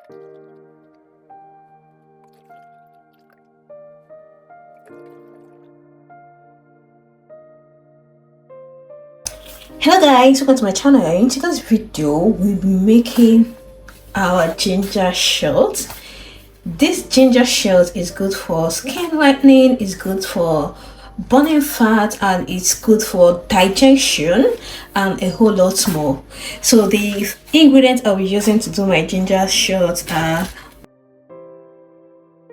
Hello guys, welcome to my channel. In today's video we'll be making our ginger shot. This ginger shot is good for skin lightening, is good for burning fat, and it's good for digestion and a whole lot more. So the ingredients I'll be using to do my ginger shot are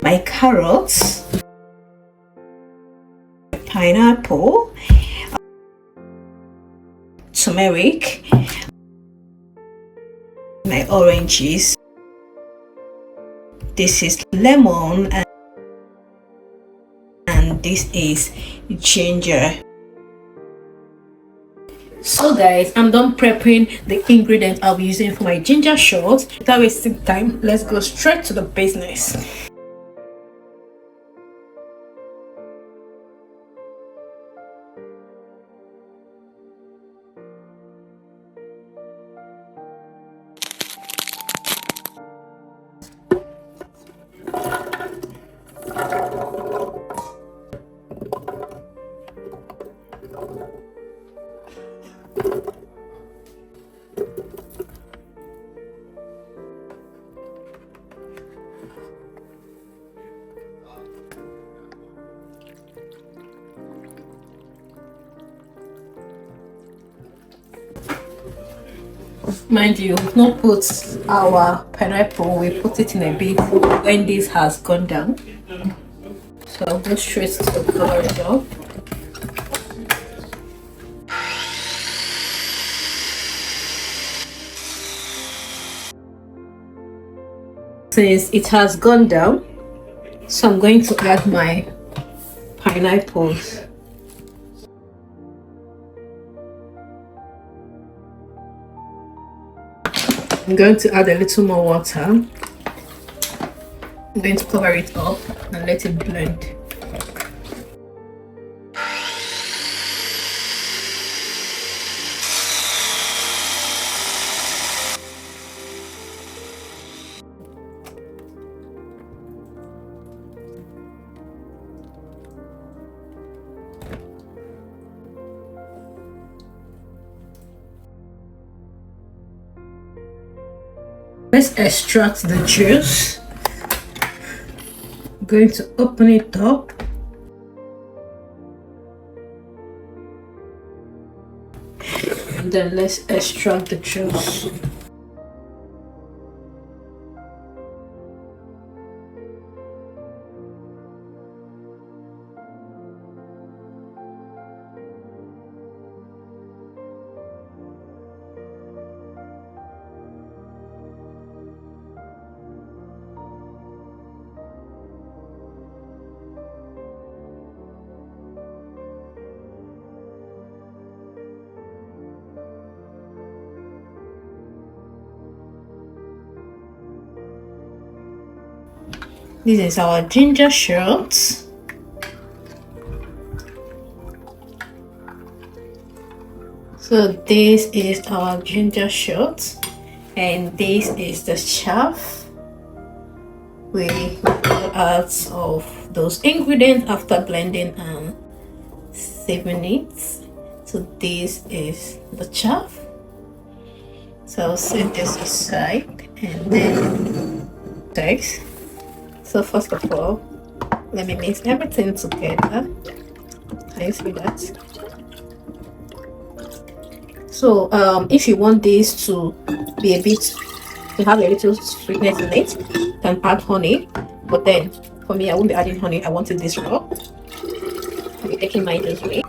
my carrots, pineapple, turmeric, my oranges, this is lemon, and this is ginger. So guys, I'm done prepping the ingredients I'll be using for my ginger shot. Without wasting time, let's go straight to the business. Mind you, we've not put our pineapple, we put it in a bit when this has gone down. So I'll go straight to the color job. Since it has gone down, so I'm going to add my pineapples. I'm going to add a little more water. I'm going to cover it up and let it blend. Let's extract the juice. I'm going to open it up. And then let's extract the juice. This is our ginger shot. So this is our ginger shot, and this is the chaff. We add of those ingredients after blending and sieving it. So this is the chaff. So I'll set this aside and then text. So first of all, let me mix everything together. Can you see that? So if you want this to be a bit, to have a little sweetness in it, you can add honey. But then for me, I won't be adding honey. I wanted this raw. I'll be taking mine this way.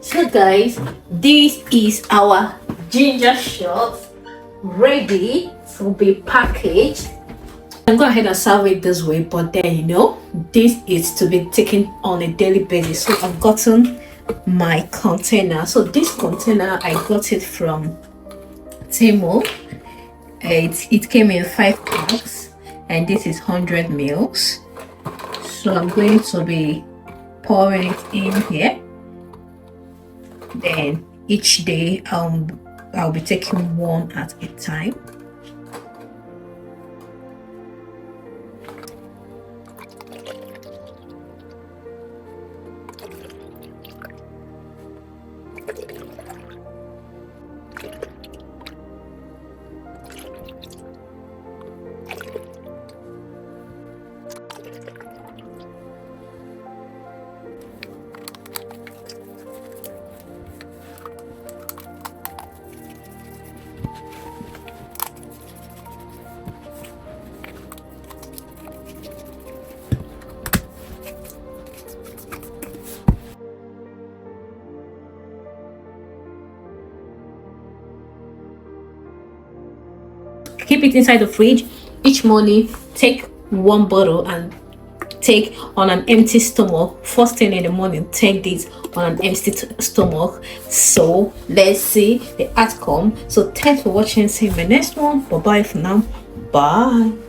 So guys, this is our ginger shot ready to be packaged. I can go ahead and serve it this way, but then you know this is to be taken on a daily basis. So I've gotten my container. So this container I got it from Temu. It came in 5 packs and this is 100 mils. So I'm going to be pouring it in here. Then each day I'll be taking one at a time. Keep it inside the fridge. Each morning take one bottle and take on an empty stomach. First thing in the morning, take this on an empty stomach. So let's see the outcome. So thanks for watching. See you in my next one. Bye bye for now. Bye.